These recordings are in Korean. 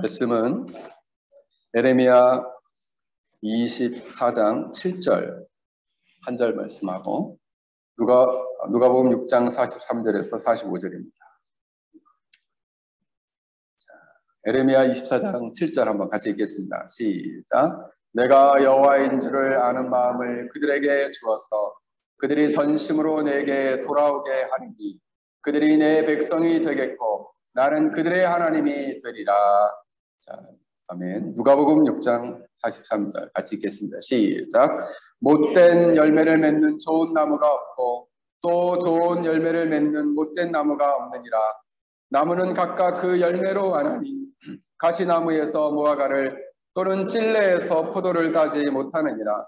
말씀은 예레미야 24장 7절 한 절 말씀하고 누가복음 6장 43절에서 45절입니다. 예레미야 24장 7절 한번 같이 읽겠습니다. 시작. 내가 여호와인 줄을 아는 마음을 그들에게 주어서 그들이 전심으로 내게 돌아오게 하리니 그들이 내 백성이 되겠고 나는 그들의 하나님이 되리라. 자, 아멘. 누가복음 6장 43절 같이 읽겠습니다. 시작. 못된 열매를 맺는 좋은 나무가 없고 또 좋은 열매를 맺는 못된 나무가 없느니라. 나무는 각각 그 열매로 아나니 가시나무에서 무화과를 또는 찔레에서 포도를 따지 못하느니라.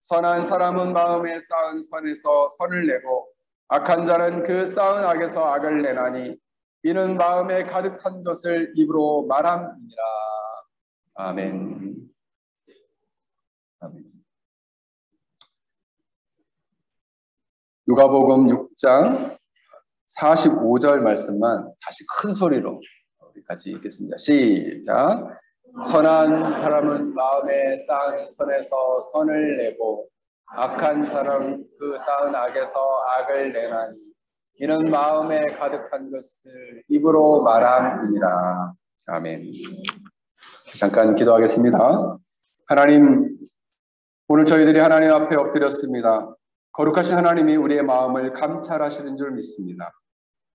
선한 사람은 마음에 쌓은 선에서 선을 내고 악한 자는 그 쌓은 악에서 악을 내나니 이는 마음에 가득한 것을 입으로 말함이니라. 아멘. 아멘. 누가복음 6장 45절 말씀만 다시 큰 소리로 우리 같이 읽겠습니다. 시작. 선한 사람은 마음에 쌓은 선에서 선을 내고 악한 사람은 그 쌓은 악에서 악을 내나니 이는 마음에 가득한 것을 입으로 말함이니라. 아멘. 잠깐 기도하겠습니다. 하나님, 오늘 저희들이 하나님 앞에 엎드렸습니다. 거룩하신 하나님이 우리의 마음을 감찰하시는 줄 믿습니다.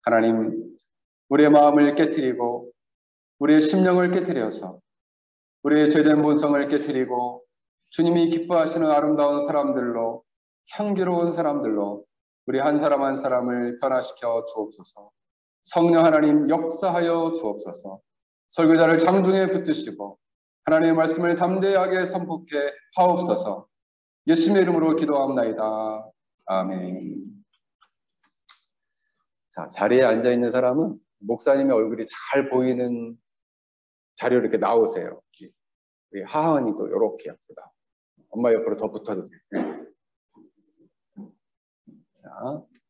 하나님, 우리의 마음을 깨트리고 우리의 심령을 깨트려서 우리의 죄된 본성을 깨트리고 주님이 기뻐하시는 아름다운 사람들로, 향기로운 사람들로 우리 한 사람 한 사람을 변화시켜 주옵소서. 성령 하나님 역사하여 주옵소서. 설교자를 장중에 붙드시고 하나님의 말씀을 담대하게 선포해 하옵소서. 예수님의 이름으로 기도합나이다. 아멘. 자, 자리에 앉아 있는 사람은 목사님의 얼굴이 잘 보이는 자리로 이렇게 나오세요. 우리 하하원이 또 이렇게 예쁘다. 엄마 옆으로 더 붙어도 돼요. 자,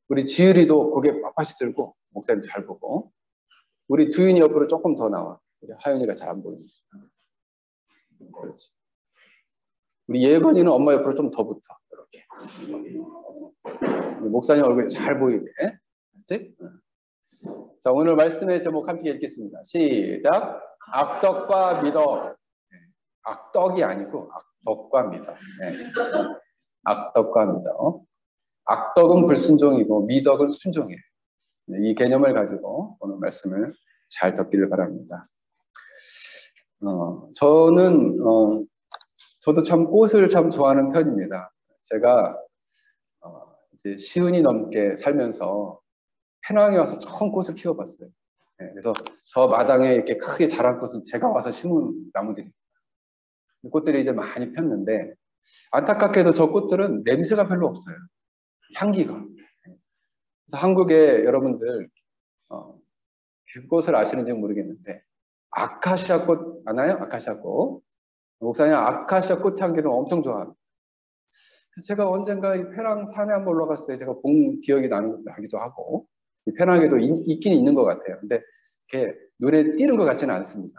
우리 지율이도 고개 빳빳이 들고 목사님 잘 보고, 우리 두윤이 옆으로 조금 더 나와. 우리 하윤이가 잘 안 보이니까. 그렇지. 우리 예건이는 엄마 옆으로 좀 더 붙어. 이렇게. 목사님 얼굴이 잘 보이게. 그렇지? 자, 오늘 말씀의 제목 함께 읽겠습니다. 시작. 악덕과 미덕. 악덕이 아니고 악덕과 미덕. 네. 악덕과 미덕. 악덕은 불순종이고 미덕은 순종이에요. 이 개념을 가지고 오늘 말씀을 잘 듣기를 바랍니다. 저도 참 꽃을 참 좋아하는 편입니다. 제가 이제 10년이 넘게 살면서 페낭에 와서 처음 꽃을 키워봤어요. 네, 그래서 저 마당에 이렇게 크게 자란 꽃은 제가 와서 심은 나무들입니다. 꽃들이 이제 많이 폈는데 안타깝게도 저 꽃들은 냄새가 별로 없어요. 향기가. 그래서 한국에 여러분들 귤꽃을 아시는지 모르겠는데 아카시아 꽃 아나요? 아카시아 꽃. 목사님 아카시아 꽃 향기를 엄청 좋아합니다. 그래서 제가 언젠가 이 페낭 산에 한번 올라갔을 때 제가 본 기억이 나기도 하고, 이 페낭에도 있긴 있는 것 같아요. 근데 이렇게 눈에 띄는 것 같지는 않습니다.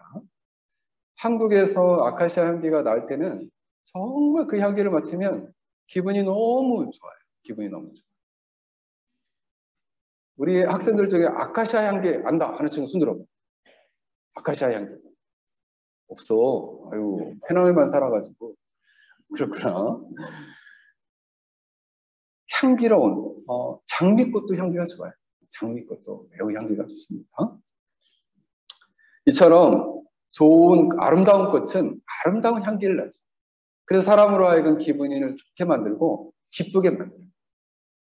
한국에서 아카시아 향기가 날 때는 정말 그 향기를 맡으면 기분이 너무 좋아요. 기분이 너무 좋아요. 우리 학생들 중에 아카시아 향기 안다 하는 친구 손 들어봐. 아카시아 향기. 없어. 아유, 페낭에만 살아가지고. 그렇구나. 향기로운, 장미꽃도 향기가 좋아요. 장미꽃도 매우 향기가 좋습니다. 이처럼 좋은, 아름다운 꽃은 아름다운 향기를 내죠. 그래서 사람으로 하여금 기분을 좋게 만들고, 기쁘게 만들어요.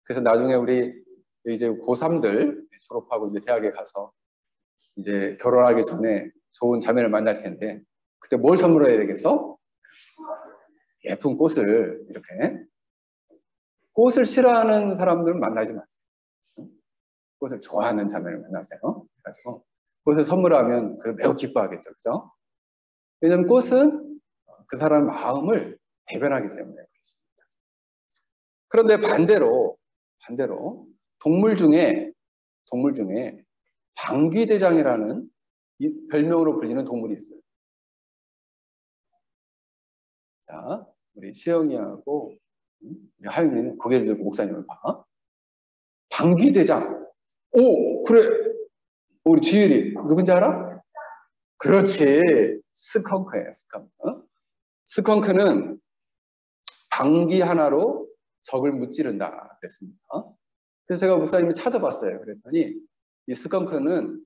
그래서 나중에 우리 이제 고3들 졸업하고 이제 대학에 가서 이제 결혼하기 전에 좋은 자매를 만날 텐데, 그때 뭘 선물해야 되겠어? 예쁜 꽃을 이렇게. 꽃을 싫어하는 사람들은 만나지 마세요. 꽃을 좋아하는 자매를 만나세요. 그래가지고 꽃을 선물하면 그걸 매우 기뻐하겠죠. 그죠? 왜냐하면 꽃은 그 사람 마음을 대변하기 때문에 그렇습니다. 그런데 반대로 동물 중에 방귀대장이라는 별명으로 불리는 동물이 있어요. 자, 우리 시영이하고 우리 하윤이는 고개를 들고 목사님을 봐. 방귀대장. 오, 그래. 우리 지율이 누군지 알아? 그렇지. 스컹크예요, 스컹크. 스컹크는 방귀 하나로 적을 무찌른다 그랬습니다. 그래서 제가 목사님을 찾아봤어요. 그랬더니 이 스컹크는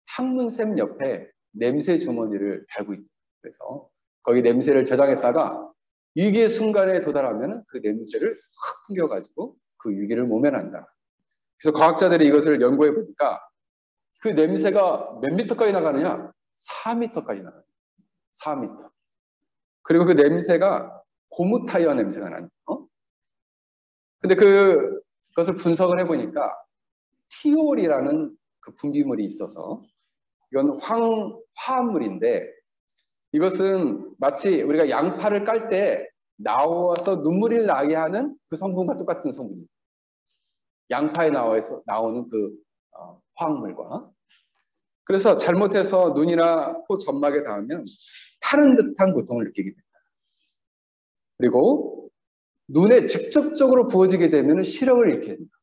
항문샘 옆에 냄새 주머니를 달고 있다. 그래서 거기 냄새를 저장했다가 위기의 순간에 도달하면 그 냄새를 확 풍겨가지고 그 위기를 모면한다. 그래서 과학자들이 이것을 연구해 보니까 그 냄새가 몇 미터까지 나가느냐? 4미터까지 나가요. 4미터. 그리고 그 냄새가 고무 타이어 냄새가 난다. 근데 그것을 분석을 해보니까 티올이라는 그 분비물이 있어서 이건 화합물인데 이것은 마치 우리가 양파를 깔 때 나와서 눈물이 나게 하는 그 성분과 똑같은 성분입니다. 양파에 나오는 그 화학물과. 그래서 잘못해서 눈이나 코 점막에 닿으면 타는 듯한 고통을 느끼게 됩니다. 그리고 눈에 직접적으로 부어지게 되면 시력을 잃게 됩니다.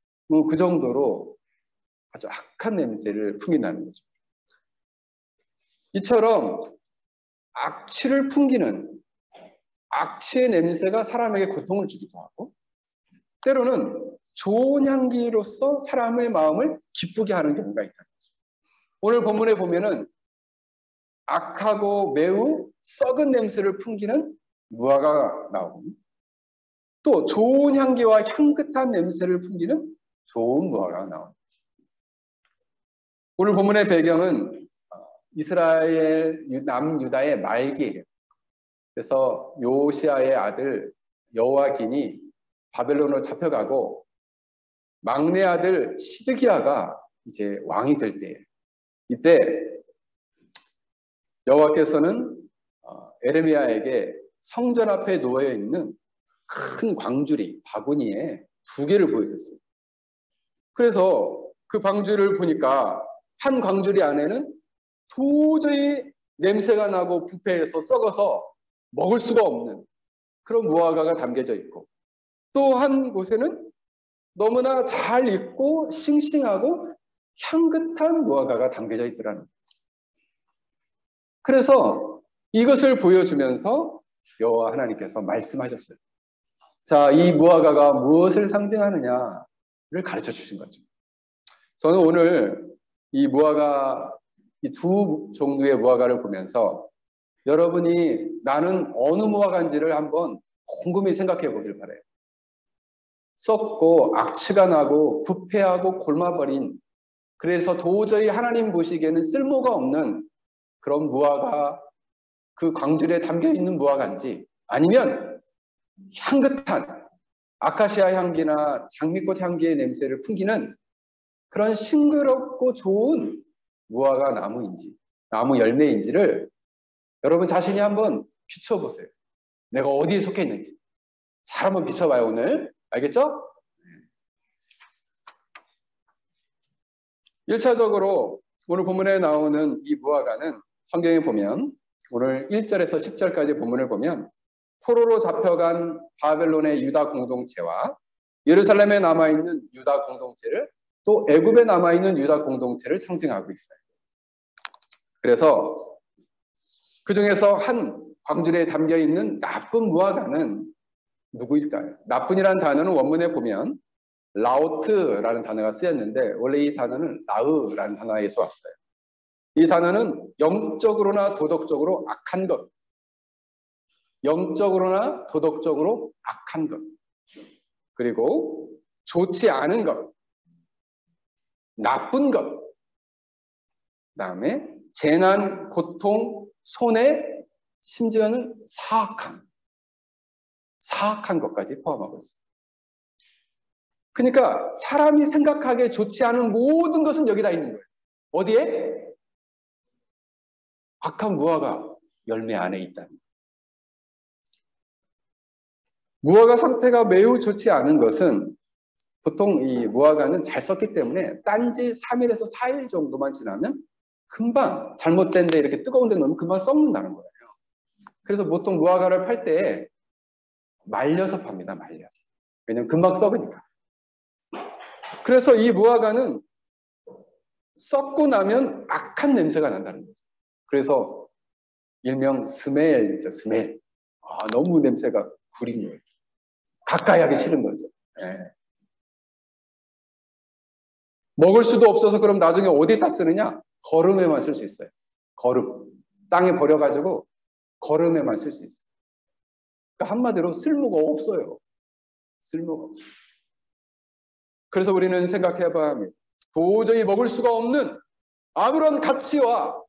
그 정도로 아주 악한 냄새를 풍긴다는 거죠. 이처럼 악취를 풍기는 악취의 냄새가 사람에게 고통을 주기도 하고 때로는 좋은 향기로서 사람의 마음을 기쁘게 하는 경우가 있다는 거죠. 오늘 본문에 보면은 악하고 매우 썩은 냄새를 풍기는 무화과가 나오고 또 좋은 향기와 향긋한 냄새를 풍기는 좋은 무화과가 나옵니다. 오늘 본문의 배경은 이스라엘 남유다의 말기예요. 그래서 요시아의 아들 여호야긴이 바벨론으로 잡혀가고 막내 아들 시드기야가 이제 왕이 될 때예요. 이때 여호와께서는 에레미야에게 성전 앞에 놓여 있는 큰 광주리, 바구니에 2개를 보여줬어요. 그래서 그 광주리를 보니까 한 광주리 안에는 도저히 냄새가 나고 부패해서 썩어서 먹을 수가 없는 그런 무화과가 담겨져 있고 또 한 곳에는 너무나 잘 익고 싱싱하고 향긋한 무화과가 담겨져 있더라는 거예요. 그래서 이것을 보여주면서 여호와 하나님께서 말씀하셨어요. 자, 이 무화과가 무엇을 상징하느냐를 가르쳐 주신 거죠. 저는 오늘 이 무화과, 이 2 종류의 무화과를 보면서 여러분이 나는 어느 무화과인지를 한번 곰곰이 생각해 보길 바래요. 썩고 악취가 나고 부패하고 골마버린 그래서 도저히 하나님 보시기에는 쓸모가 없는 그런 무화과 그 광주리에 담겨있는 무화과인지 아니면 향긋한 아카시아 향기나 장미꽃 향기의 냄새를 풍기는 그런 싱그럽고 좋은 무화과 나무인지 나무 열매인지를 여러분 자신이 한번 비춰보세요. 내가 어디에 속해 있는지 잘 한번 비춰봐요. 오늘 알겠죠? 1차적으로 오늘 본문에 나오는 이 무화과는 성경에 보면 오늘 1절에서 10절까지 본문을 보면 포로로 잡혀간 바벨론의 유다 공동체와 예루살렘에 남아있는 유다 공동체를 또 애굽에 남아있는 유다 공동체를 상징하고 있어요. 그래서 그 중에서 한 광주리에 담겨있는 나쁜 무화과는 누구일까요? 나쁜이라는 단어는 원문에 보면 라오트라는 단어가 쓰였는데 원래 이 단어는 라으라는 단어에서 왔어요. 이 단어는 영적으로나 도덕적으로 악한 것, 영적으로나 도덕적으로 악한 것, 그리고 좋지 않은 것, 나쁜 것, 그다음에 재난, 고통, 손해, 심지어는 사악한 것까지 포함하고 있어요. 그러니까 사람이 생각하기에 좋지 않은 모든 것은 여기다 있는 거예요. 어디에? 악한 무화과 열매 안에 있다는 거예요. 무화과 상태가 매우 좋지 않은 것은 보통 이 무화과는 잘 썩기 때문에 딴지 3일에서 4일 정도만 지나면 금방 잘못된 데 이렇게 뜨거운 데 넣으면 금방 썩는다는 거예요. 그래서 보통 무화과를 팔 때 말려서 팝니다. 말려서. 왜냐면 금방 썩으니까. 그래서 이 무화과는 썩고 나면 악한 냄새가 난다는 거죠. 그래서 일명 스멜이죠. 스멜. 너무 냄새가 구린 거예요. 가까이 하기 싫은 거죠. 예. 먹을 수도 없어서 그럼 나중에 어디다 쓰느냐? 거름에만 쓸 수 있어요. 거름. 땅에 버려가지고 거름에만 쓸 수 있어요. 그러니까 한마디로 쓸모가 없어요. 쓸모가 없어요. 그래서 우리는 생각해봐야 합니다. 도저히 먹을 수가 없는 아무런 가치와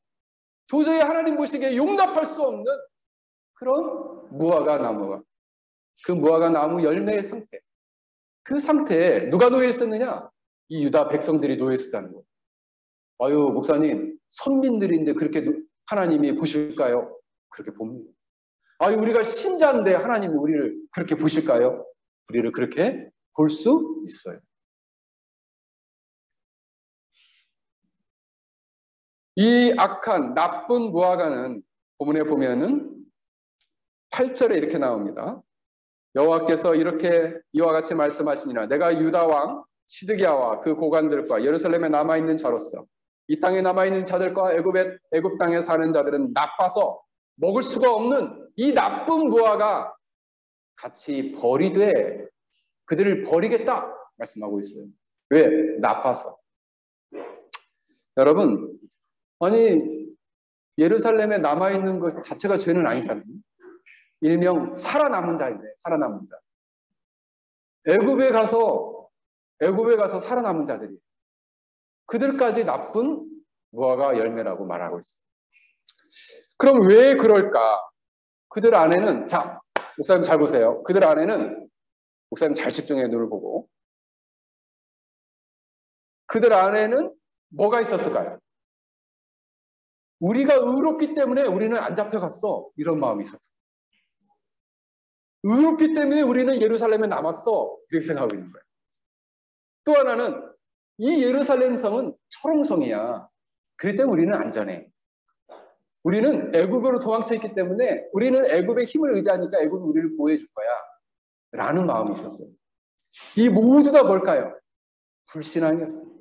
도저히 하나님 보시기에 용납할 수 없는 그런 무화과 나무가, 그 무화과 나무 열매의 상태, 그 상태에 누가 놓여 있었느냐? 이 유다 백성들이 놓여 있었다는 거예요. 아유, 목사님, 선민들인데 그렇게 하나님이 보실까요? 그렇게 봅니다. 아유, 우리가 신자인데 하나님이 우리를 그렇게 보실까요? 우리를 그렇게 볼 수 있어요. 이 악한 나쁜 무화과는 본문에 보면은 8절에 이렇게 나옵니다. 여호와께서 이렇게 이와 같이 말씀하시니라. 내가 유다 왕 시드기야와 그 고관들과 예루살렘에 남아있는 자로서 이 땅에 남아있는 자들과 애굽 땅에 사는 자들은 나빠서 먹을 수가 없는 이 나쁜 무화과 같이 버리되 그들을 버리겠다 말씀하고 있어요. 왜? 나빠서. 여러분, 아니 예루살렘에 남아있는 것 자체가 죄는 아니잖아요. 일명 살아남은 자인데, 살아남은 자. 애굽에 가서 살아남은 자들이 그들까지 나쁜 무화과 열매라고 말하고 있어요. 그럼 왜 그럴까? 그들 안에는, 자, 목사님 잘 보세요. 그들 안에는, 목사님 잘 집중해 눈을 보고, 그들 안에는 뭐가 있었을까요? 우리가 의롭기 때문에 우리는 안 잡혀갔어. 이런 마음이 있었어요. 의롭기 때문에 우리는 예루살렘에 남았어. 이렇게 생각하고 있는 거예요. 또 하나는 이 예루살렘 성은 철옹성이야. 그렇기 때문에 우리는 안전해. 우리는 애굽으로 도망쳐 있기 때문에 우리는 애굽의 힘을 의지하니까 애굽이 우리를 보호해 줄 거야. 라는 마음이 있었어요. 이 모두 다 뭘까요? 불신앙이었어요.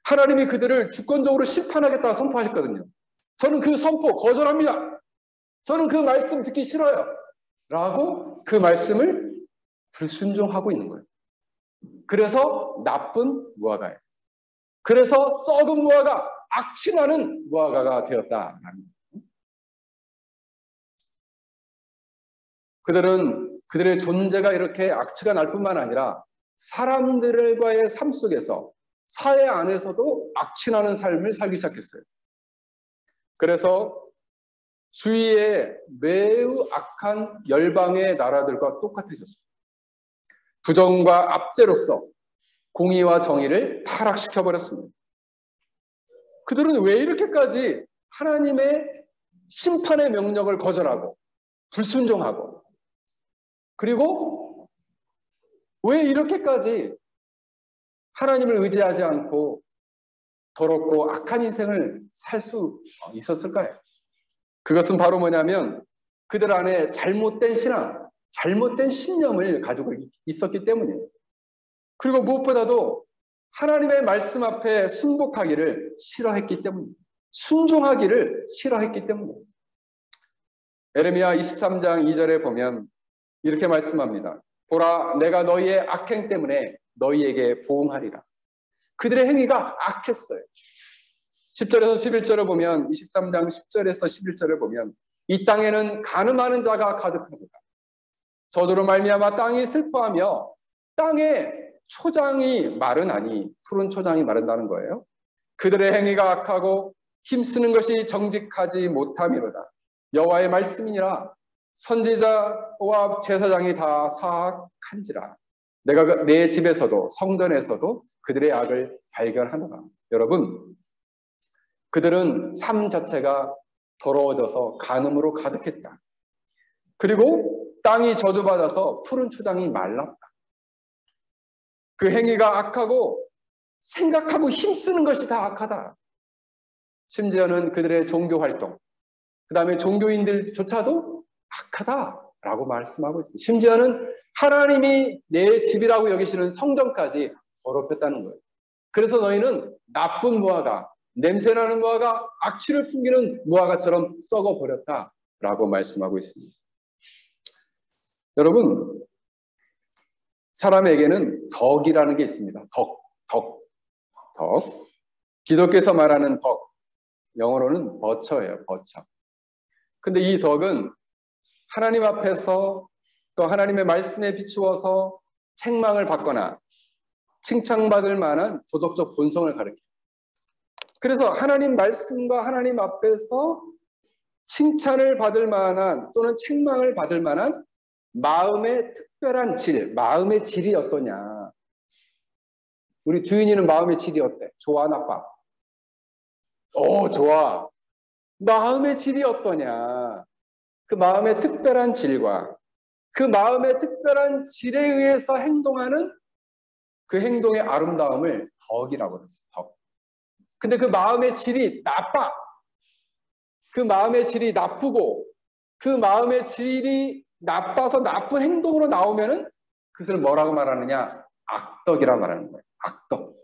하나님이 그들을 주권적으로 심판하겠다고 선포하셨거든요. 저는 그 선포 거절합니다. 저는 그 말씀 듣기 싫어요. 라고 그 말씀을 불순종하고 있는 거예요. 그래서 나쁜 무화과예요. 그래서 썩은 무화과, 악취나는 무화과가 되었다라는 거예요. 그들의 존재가 이렇게 악취가 날 뿐만 아니라 사람들과의 삶 속에서 사회 안에서도 악취나는 삶을 살기 시작했어요. 그래서 주위에 매우 악한 열방의 나라들과 똑같아졌어요. 부정과 압제로서 공의와 정의를 타락시켜버렸습니다. 그들은 왜 이렇게까지 하나님의 심판의 명령을 거절하고 불순종하고 그리고 왜 이렇게까지 하나님을 의지하지 않고 더럽고 악한 인생을 살 수 있었을까요? 그것은 바로 뭐냐면 그들 안에 잘못된 신앙, 잘못된 신념을 가지고 있었기 때문이에요. 그리고 무엇보다도 하나님의 말씀 앞에 순복하기를 싫어했기 때문입니다. 순종하기를 싫어했기 때문입니다. 에레미야 23장 2절에 보면 이렇게 말씀합니다. 보라, 내가 너희의 악행 때문에 너희에게 보응하리라. 그들의 행위가 악했어요. 10절에서 11절을 보면 23장 10절에서 11절을 보면 이 땅에는 간음하는 자가 가득하도다. 저주로 말미암아 땅이 슬퍼하며 땅에 초장이 마르나니, 푸른 초장이 마른다는 거예요. 그들의 행위가 악하고 힘쓰는 것이 정직하지 못함이로다. 여호와의 말씀이니라. 선지자와 제사장이 다 사악한지라. 내가 내 집에서도 성전에서도 그들의 악을 발견하노라. 여러분, 그들은 삶 자체가 더러워져서 간음으로 가득했다. 그리고 땅이 저주받아서 푸른 초장이 말랐다. 그 행위가 악하고 생각하고 힘쓰는 것이 다 악하다. 심지어는 그들의 종교 활동, 그 다음에 종교인들조차도 악하다. 라고 말씀하고 있어요. 심지어는 하나님이 내 집이라고 여기시는 성전까지 더럽혔다는 거예요. 그래서 너희는 나쁜 무화과, 냄새나는 무화과, 악취를 풍기는 무화과처럼 썩어버렸다라고 말씀하고 있습니다. 여러분, 사람에게는 덕이라는 게 있습니다. 덕. 기독교에서 말하는 덕, 영어로는 버처예요. 버처. 근데 이 덕은 하나님 앞에서 또 하나님의 말씀에 비추어서 책망을 받거나 칭찬받을 만한 도덕적 본성을 가리켜요. 그래서 하나님 말씀과 하나님 앞에서 칭찬을 받을 만한 또는 책망을 받을 만한 마음의 특별한 질, 마음의 질이 어떠냐. 우리 주인이는 마음의 질이 어때? 좋아, 나빠? 좋아. 마음의 질이 어떠냐. 그 마음의 특별한 질과 그 마음의 특별한 질에 의해서 행동하는 그 행동의 아름다움을 덕이라고 그랬어요. 덕. 근데 그 마음의 질이 나빠. 그 마음의 질이 나쁘고 그 마음의 질이 나빠서 나쁜 행동으로 나오면은 그것을 뭐라고 말하느냐? 악덕이라고 말하는 거예요. 악덕.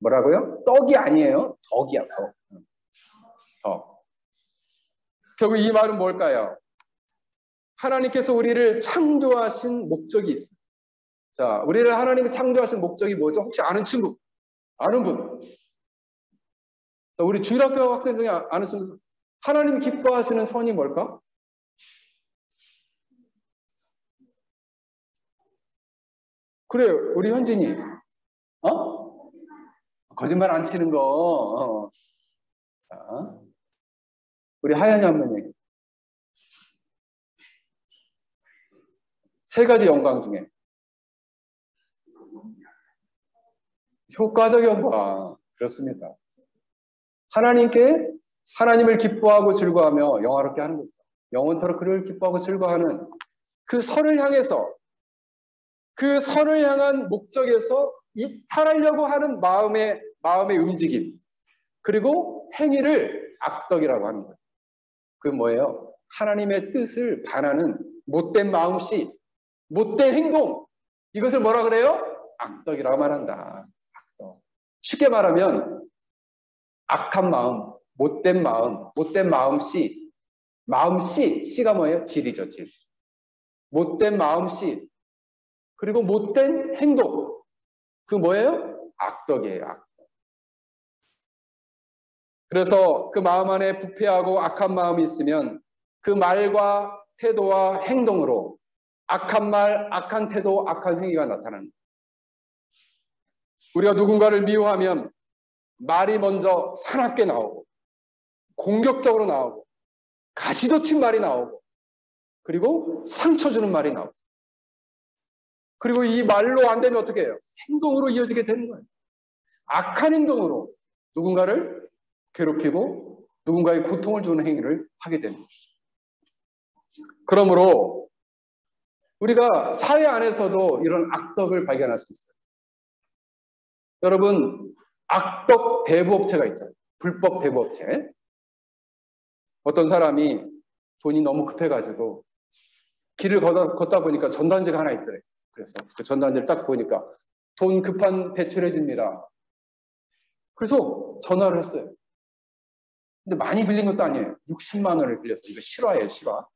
뭐라고요? 떡이 아니에요. 덕이야, 덕. 덕. 결국 이 말은 뭘까요? 하나님께서 우리를 창조하신 목적이 있어요. 자, 우리를 하나님이 창조하신 목적이 뭐죠? 혹시 아는 친구? 아는 분? 자, 우리 주일학교 학생 중에 아는 친구? 하나님이 기뻐하시는 선이 뭘까? 그래, 우리 현진이. 거짓말 안 치는 거. 자, 우리 하연이 한번 얘기해. 세 가지 영광 중에 효과적 영광. 그렇습니다. 하나님을 기뻐하고 즐거워하며 영화롭게 하는 거죠. 영원토록 그를 기뻐하고 즐거워하는 그 선을 향해서 그 선을 향한 목적에서 이탈하려고 하는 마음의 움직임 그리고 행위를 악덕이라고 하는 거예요. 그게 뭐예요? 하나님의 뜻을 반하는 못된 마음씨, 못된 행동 이것을 뭐라 그래요? 악덕이라고 말한다. 악덕. 쉽게 말하면 악한 마음, 못된 마음씨 씨가 뭐예요? 질이죠, 질. 못된 마음씨 그리고 못된 행동 그 뭐예요? 악덕이에요. 악덕. 그래서 그 마음 안에 부패하고 악한 마음이 있으면 그 말과 태도와 행동으로 악한 말, 악한 태도, 악한 행위가 나타납니다. 우리가 누군가를 미워하면 말이 먼저 사납게 나오고 공격적으로 나오고 가시돋친 말이 나오고 그리고 상처 주는 말이 나오고 그리고 이 말로 안 되면 어떻게 해요? 행동으로 이어지게 되는 거예요. 악한 행동으로 누군가를 괴롭히고 누군가의 고통을 주는 행위를 하게 되는 것이죠. 그러므로 우리가 사회 안에서도 이런 악덕을 발견할 수 있어요. 여러분, 악덕 대부업체가 있죠. 불법 대부업체. 어떤 사람이 돈이 너무 급해가지고 길을 걷다 보니까 전단지가 하나 있더래. 그래서 그 전단지를 딱 보니까 돈 급한 대출해 줍니다. 그래서 전화를 했어요. 근데 많이 빌린 것도 아니에요. 60만 원을 빌렸어요. 이거 실화예요, 실화.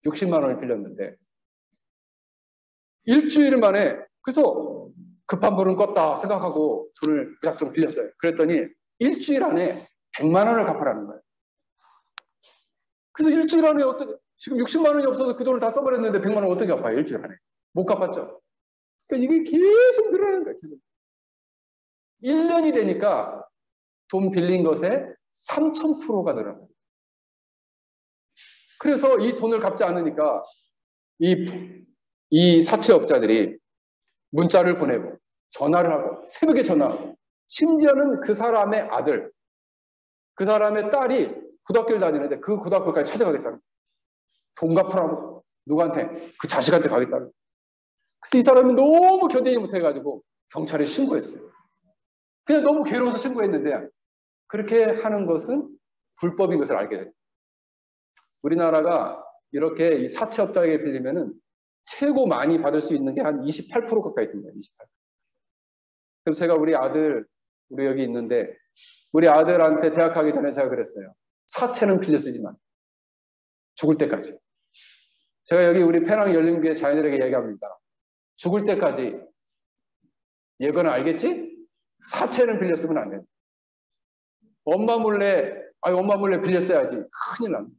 60만 원을 빌렸는데 일주일 만에 그래서 급한 불은 껐다 생각하고 돈을 무작정 빌렸어요. 그랬더니 일주일 안에 100만 원을 갚으라는 거예요. 그래서 일주일 안에 어떻게 지금 60만 원이 없어서 그 돈을 다 써버렸는데 100만 원 어떻게 갚아요? 일주일 안에. 못 갚았죠. 그러니까 이게 계속 늘어나는 거예요. 계속. 1년이 되니까 돈 빌린 것에 3000%가 늘어나요. 그래서 이 돈을 갚지 않으니까 이 사채업자들이 문자를 보내고 전화를 하고 새벽에 전화하고 심지어는 그 사람의 아들, 그 사람의 딸이 고등학교를 다니는데 그 고등학교까지 찾아가겠다는 거예요. 돈 갚으라고 누구한테? 그 자식한테 가겠다는 거예요. 그래서 이 사람이 너무 견디지 못해가지고 경찰에 신고했어요. 그냥 너무 괴로워서 신고했는데 그렇게 하는 것은 불법인 것을 알게 됐어요. 우리나라가 이렇게 이 사채업자에게 빌리면은 최고 많이 받을 수 있는 게 한 28% 가까이 됩니다. 28%. 그래서 제가 우리 여기 있는데 우리 아들한테 대학 가기 전에 제가 그랬어요. 사채는 빌려 쓰지 마. 죽을 때까지. 제가 여기 우리 페낭 열린교회 자녀들에게 얘기합니다. 죽을 때까지 예거는 알겠지? 사채는 빌려 쓰면 안 된다. 엄마 몰래 빌려 써야지. 큰일 납니다.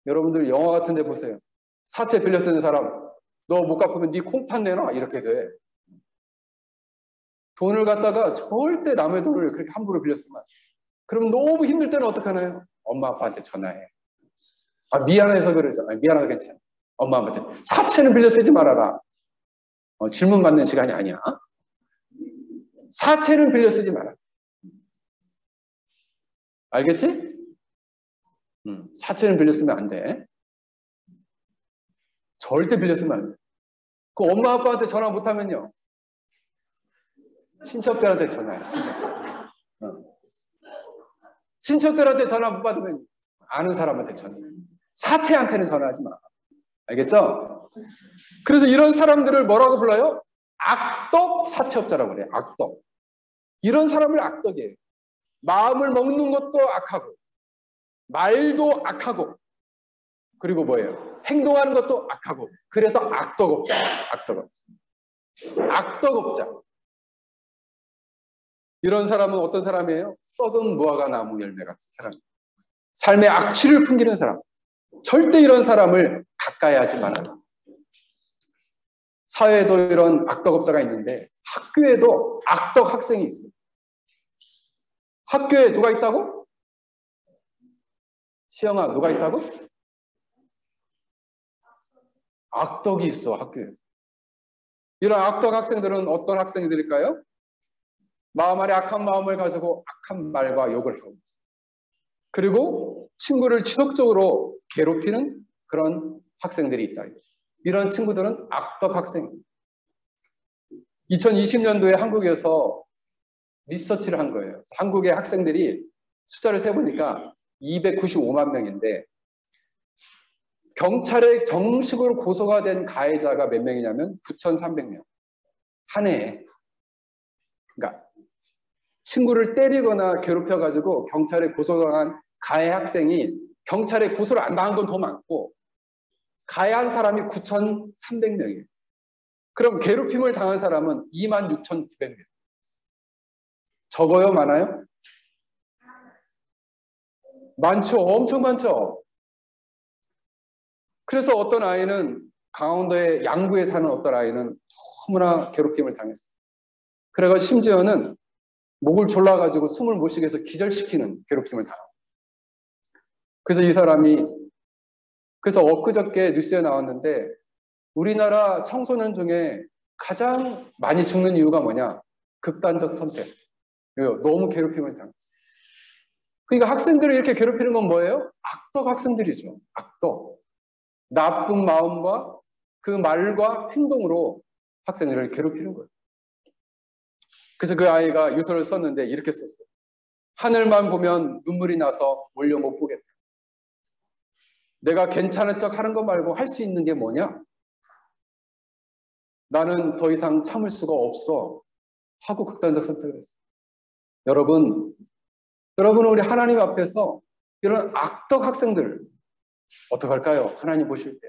여러분들 영화 같은 데 보세요. 사채 빌려 쓰는 사람, 너 못 갚으면 네 콩팥 내놔. 이렇게 돼. 돈을 갖다가 절대 남의 돈을 그렇게 함부로 빌려 쓰면 안 돼. 그럼 너무 힘들 때는 어떡하나요? 엄마 아빠한테 전화해. 미안해서 그러죠. 미안해서 괜찮아. 엄마 아빠한테 사채는 빌려 쓰지 말아라. 질문 받는 시간이 아니야. 사채는 빌려 쓰지 마라. 알겠지? 사채는 빌려 쓰면 안 돼. 절대 빌려 쓰면 안 돼. 그 엄마 아빠한테 전화 못하면요. 친척들한테 전화해. 친척들한테 전화 못 받으면 아는 사람한테 전화해. 사채한테는 전화하지 마. 알겠죠? 그래서 이런 사람들을 뭐라고 불러요? 악덕 사채업자라고 그래요. 악덕. 이런 사람을 악덕이에요. 마음을 먹는 것도 악하고 말도 악하고 그리고 뭐예요? 행동하는 것도 악하고 그래서 악덕업자예요. 악덕업자. 이런 사람은 어떤 사람이에요? 썩은 무화과 나무 열매 같은 사람. 삶의 악취를 풍기는 사람. 절대 이런 사람을 가까이 하지 말아라. 사회에도 이런 악덕업자가 있는데 학교에도 악덕 학생이 있어요. 학교에 누가 있다고? 시영아, 누가 있다고? 악덕이 있어, 학교에. 이런 악덕 학생들은 어떤 학생들일까요? 마음 안에 악한 마음을 가지고 악한 말과 욕을 하고 그리고 친구를 지속적으로 괴롭히는 그런 학생들이 있다. 이런 친구들은 악덕 학생입니다. 2020년도에 한국에서 리서치를 한 거예요. 한국의 학생들이 숫자를 세보니까 295만 명인데 경찰에 정식으로 고소가 된 가해자가 몇 명이냐면 9,300명. 한 해에. 그러니까 친구를 때리거나 괴롭혀가지고 경찰에 고소당한 가해 학생이 경찰에 고소를 안 당한 건 더 많고 가해한 사람이 9,300명이에요. 그럼 괴롭힘을 당한 사람은 26,900명. 적어요? 많아요? 많죠. 엄청 많죠. 그래서 어떤 아이는 강원도의 양구에 사는 어떤 아이는 너무나 괴롭힘을 당했어요. 그래서 심지어는 목을 졸라가지고 숨을 못 쉬게 해서 기절시키는 괴롭힘을 당하고. 그래서 이 사람이 그래서 엊그저께 뉴스에 나왔는데 우리나라 청소년 중에 가장 많이 죽는 이유가 뭐냐? 극단적 선택. 너무 괴롭힘을 당했어요. 그러니까 학생들을 이렇게 괴롭히는 건 뭐예요? 악덕 학생들이죠. 악덕. 나쁜 마음과 그 말과 행동으로 학생들을 괴롭히는 거예요. 그래서 그 아이가 유서를 썼는데 이렇게 썼어요. 하늘만 보면 눈물이 나서 올려 못 보겠다. 내가 괜찮은 척 하는 거 말고 할 수 있는 게 뭐냐? 나는 더 이상 참을 수가 없어. 하고 극단적 선택을 했어요. 여러분 우리 하나님 앞에서 이런 악덕 학생들 어떡할까요? 하나님 보실 때.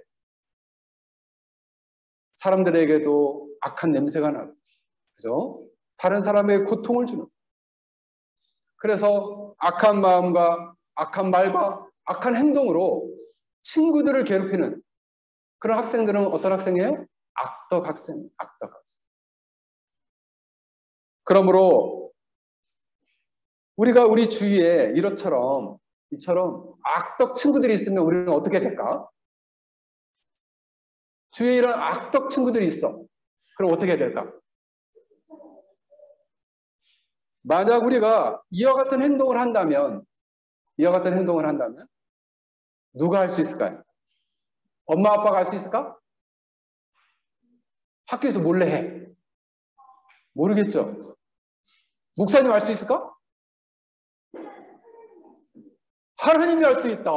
사람들에게도 악한 냄새가 나고, 그죠? 다른 사람에게 고통을 주는. 그래서 악한 마음과 악한 말과 악한 행동으로 친구들을 괴롭히는 그런 학생들은 어떤 학생이에요? 악덕 학생, 악덕 학생. 그러므로 우리가 우리 주위에 이처럼 악덕 친구들이 있으면 우리는 어떻게 될까? 주위에 이런 악덕 친구들이 있어. 그럼 어떻게 될까? 만약 우리가 이와 같은 행동을 한다면 누가 할 수 있을까요? 엄마 아빠가 할 수 있을까? 학교에서 몰래 해. 모르겠죠. 목사님 할 수 있을까? 하나님이 할 수 있다.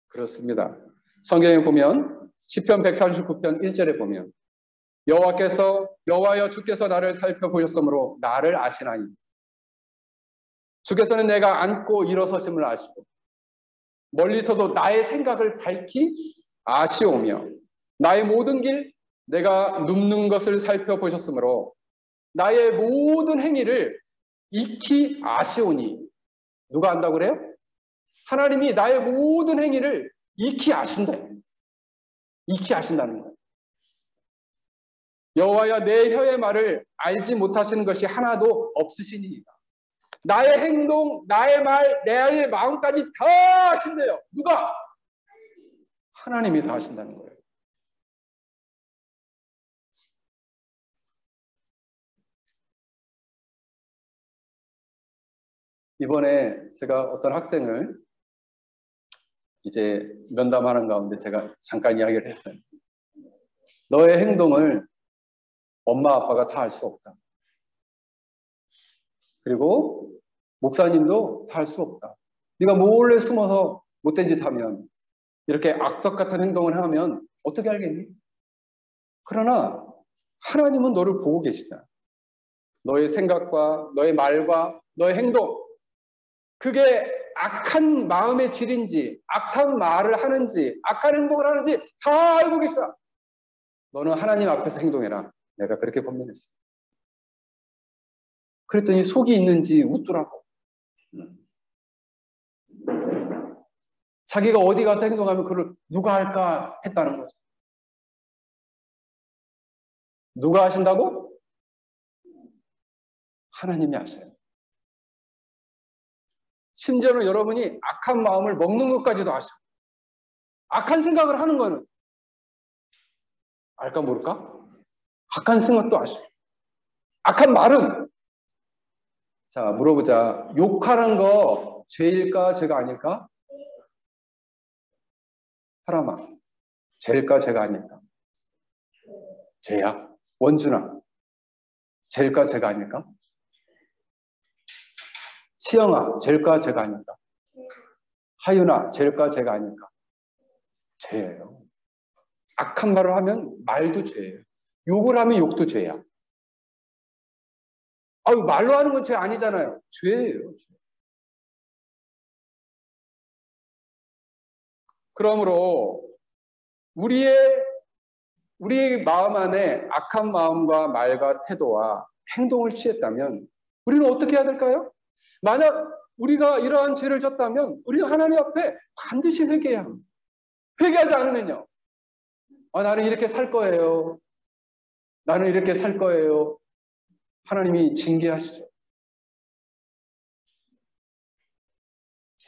그렇습니다. 성경에 보면 시편 139편 1절에 보면 여호와여 주께서 나를 살펴보셨으므로 나를 아시나니 주께서는 내가 앉고 일어서심을 아시고 멀리서도 나의 생각을 밝히 아시오며 나의 모든 길 내가 눕는 것을 살펴보셨으므로 나의 모든 행위를 익히 아시오니. 누가 안다고 그래요? 하나님이 나의 모든 행위를 익히 아신다. 익히 아신다는 거예요. 여호와여 내 혀의 말을 알지 못하시는 것이 하나도 없으시니이다. 나의 행동, 나의 말, 나의 마음까지 다 아신대요. 누가? 하나님이 다 아신다는 거예요. 이번에 제가 어떤 학생을 이제 면담하는 가운데 제가 잠깐 이야기를 했어요. 너의 행동을 엄마 아빠가 다 알 수 없다. 그리고 목사님도 다 알 수 없다. 네가 몰래 숨어서 못된 짓 하면, 이렇게 악덕 같은 행동을 하면 어떻게 알겠니? 그러나 하나님은 너를 보고 계시다. 너의 생각과 너의 말과 너의 행동, 그게 악한 마음의 질인지 악한 말을 하는지 악한 행동을 하는지 다 알고 계시다. 너는 하나님 앞에서 행동해라. 내가 그렇게 권면했어. 그랬더니 속이 있는지 웃더라고. 자기가 어디 가서 행동하면 그걸 누가 할까 했다는 거죠. 누가 하신다고? 하나님이 하셔요. 심지어는 여러분이 악한 마음을 먹는 것까지도 아셔. 악한 생각을 하는 거는 알까 모를까? 악한 생각도 아셔. 악한 말은, 자 물어보자. 욕하는 거 죄일까 죄가 아닐까? 사람아, 죄일까 죄가 아닐까? 죄야. 원준아, 죄일까 죄가 아닐까? 시영아, 죄일까 죄가 아닐까? 하윤아, 죄일까 죄가 아닐까? 죄예요. 악한 말을 하면 말도 죄예요. 욕을 하면 욕도 죄야. 아유, 말로 하는 건 죄 아니잖아요. 죄예요. 죄. 그러므로 우리의 마음 안에 악한 마음과 말과 태도와 행동을 취했다면 우리는 어떻게 해야 될까요? 만약 우리가 이러한 죄를 졌다면 우리는 하나님 앞에 반드시 회개해야 합니다. 회개하지 않으면요. 나는 이렇게 살 거예요. 나는 이렇게 살 거예요. 하나님이 징계하시죠.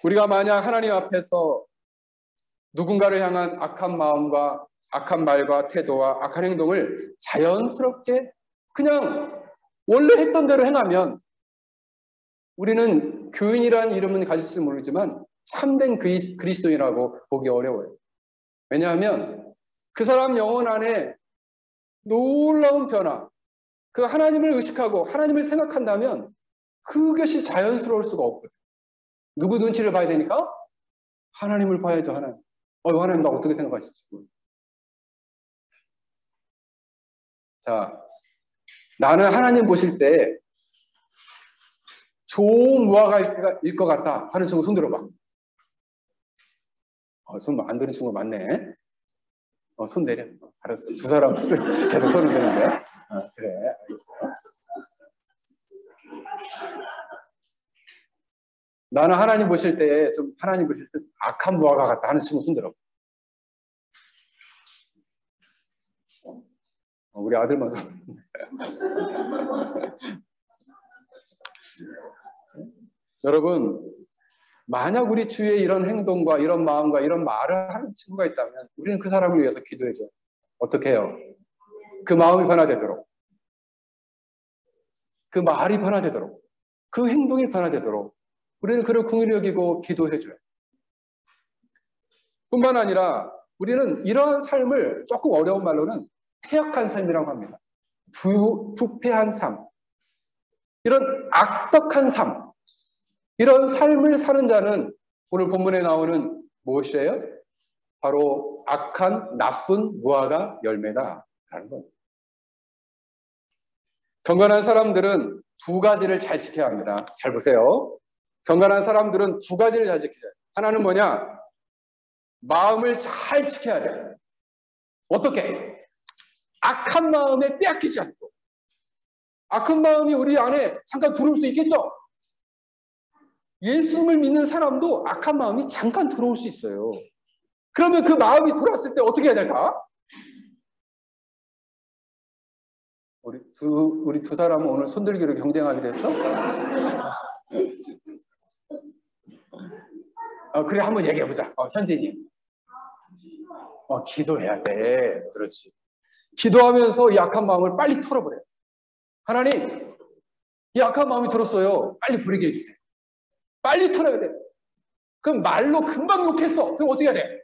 우리가 만약 하나님 앞에서 누군가를 향한 악한 마음과 악한 말과 태도와 악한 행동을 자연스럽게 그냥 원래 했던 대로 행하면 우리는 교인이라는 이름은 가질지 모르지만 참된 그리스도인이라고 보기 어려워요. 왜냐하면 그 사람 영혼 안에 놀라운 변화, 그 하나님을 의식하고 하나님을 생각한다면 그것이 자연스러울 수가 없거든요. 누구 눈치를 봐야 되니까? 하나님을 봐야죠. 하나님 나 어떻게 생각하실지. 자, 나는 하나님 보실 때 좋은 무화과일 것 같다 하는 친구 손 들어봐. 손 안 드는 친구 많네. 손 내려. 알았어. 두 사람 계속 손을 드는데. 그래, 알겠어요. 나는 하나님 보실 때 악한 무화과 같다 하는 친구 손 들어봐. 우리 아들만 손. 여러분, 만약 우리 주위에 이런 행동과 이런 마음과 이런 말을 하는 친구가 있다면 우리는 그 사람을 위해서 기도해줘요. 어떻게 해요? 그 마음이 변화되도록, 그 말이 변화되도록, 그 행동이 변화되도록 우리는 그를 긍휼히 여기고 기도해줘요. 뿐만 아니라 우리는 이러한 삶을 조금 어려운 말로는 패역한 삶이라고 합니다. 부패한 삶, 이런 악덕한 삶, 이런 삶을 사는 자는 오늘 본문에 나오는 무엇이에요? 바로 악한 나쁜 무화과 열매다라는 거예요. 경건한 사람들은 두 가지를 잘 지켜야 합니다. 잘 보세요. 경건한 사람들은 두 가지를 잘 지켜야 돼요. 하나는 뭐냐? 마음을 잘 지켜야 돼요. 어떻게? 악한 마음에 빼앗기지 않고. 악한 마음이 우리 안에 잠깐 들어올 수 있겠죠? 예수님을 믿는 사람도 악한 마음이 잠깐 들어올 수 있어요. 그러면 그 마음이 들어왔을 때 어떻게 해야 될까? 우리 두 사람은 오늘 손들기로 경쟁하기로 했어? 그래, 한번 얘기해보자. 현진이. 기도해야 돼. 그렇지. 기도하면서 이 악한 마음을 빨리 털어버려요. 하나님, 이 악한 마음이 들었어요. 빨리 버리게 해주세요. 빨리 털어야 돼. 그럼 말로 금방 욕했어. 그럼 어떻게 해야 돼?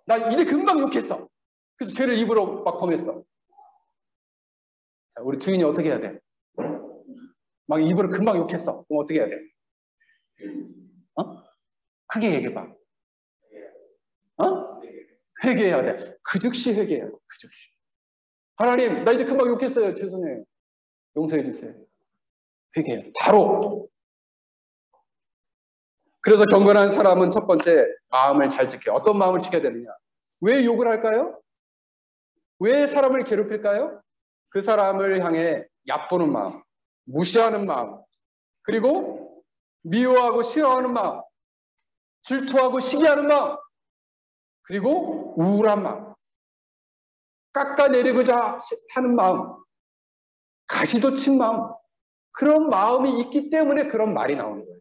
나 이제 금방 욕했어. 그래서 죄를 입으로 막 범했어. 자, 우리 주인이 어떻게 해야 돼? 막 입으로 금방 욕했어. 그럼 어떻게 해야 돼? 크게 얘기해봐. 회개해야 돼. 그 즉시 회개해야 돼. 그 즉시. 하나님, 나 이제 금방 욕했어요. 죄송해요. 용서해 주세요. 회개해요. 바로. 그래서 경건한 사람은 첫 번째 마음을 잘 지켜요. 어떤 마음을 지켜야 되느냐? 왜 욕을 할까요? 왜 사람을 괴롭힐까요? 그 사람을 향해 얕보는 마음, 무시하는 마음, 그리고 미워하고 싫어하는 마음, 질투하고 시기하는 마음, 그리고 우울한 마음, 깎아내리고자 하는 마음, 가시돋친 마음, 그런 마음이 있기 때문에 그런 말이 나오는 거예요.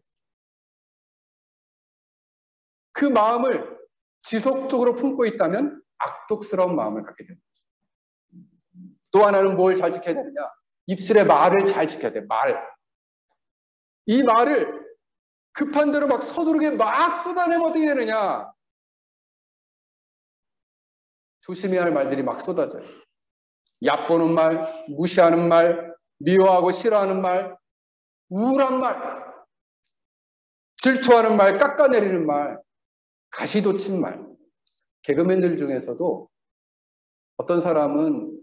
그 마음을 지속적으로 품고 있다면 악독스러운 마음을 갖게 됩니다. 또 하나는 뭘 잘 지켜야 되느냐? 입술의 말을 잘 지켜야 돼. 말. 이 말을 급한 대로 막 서두르게 막 쏟아내면 어떻게 되느냐? 조심해야 할 말들이 막 쏟아져요. 얕보는 말, 무시하는 말, 미워하고 싫어하는 말, 우울한 말, 질투하는 말, 깎아내리는 말, 가시돋친 말. 개그맨들 중에서도 어떤 사람은